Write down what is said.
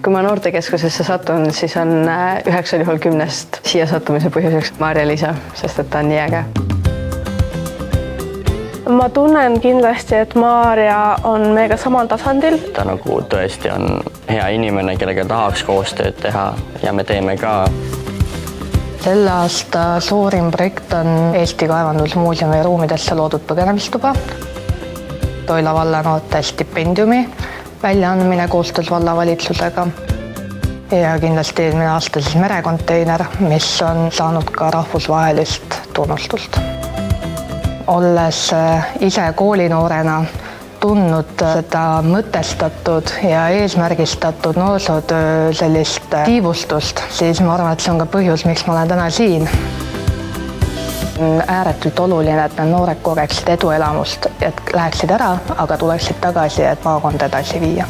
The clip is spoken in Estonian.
Kui ma noortekeskusesse satun, siis on 9 juhul 10 siia sattumise põhjuseks Maarja-Liisa, sest et ta on nii äge. Ma tunnen kindlasti, et Maarja on meiega samal tasandil. Ta nagu tõesti on hea inimene, kellega tahaks koostööd teha ja me teeme ka. Selle aasta suurim projekt on Eesti Kaevandusmuuseumi ruumidesse loodud põgenemistuba. Toila vallanoorte stipendiumi väljaandmine koostöös vallavalitsusega. Ja kindlasti eelmine aasta siis merekonteiner, mis on saanud ka rahvusvahelist tunnustust. Olles ise koolinoorena tundnud seda mõtestatud ja eesmärgistatud noorsootöö sellist kiivustust, siis ma arvan, et see on ka põhjus, miks ma olen täna siin. On ääretult oluline, et need noored koreksid eduelamust, et läheksid ära, aga tuleksid tagasi, et maakonda edasi viia.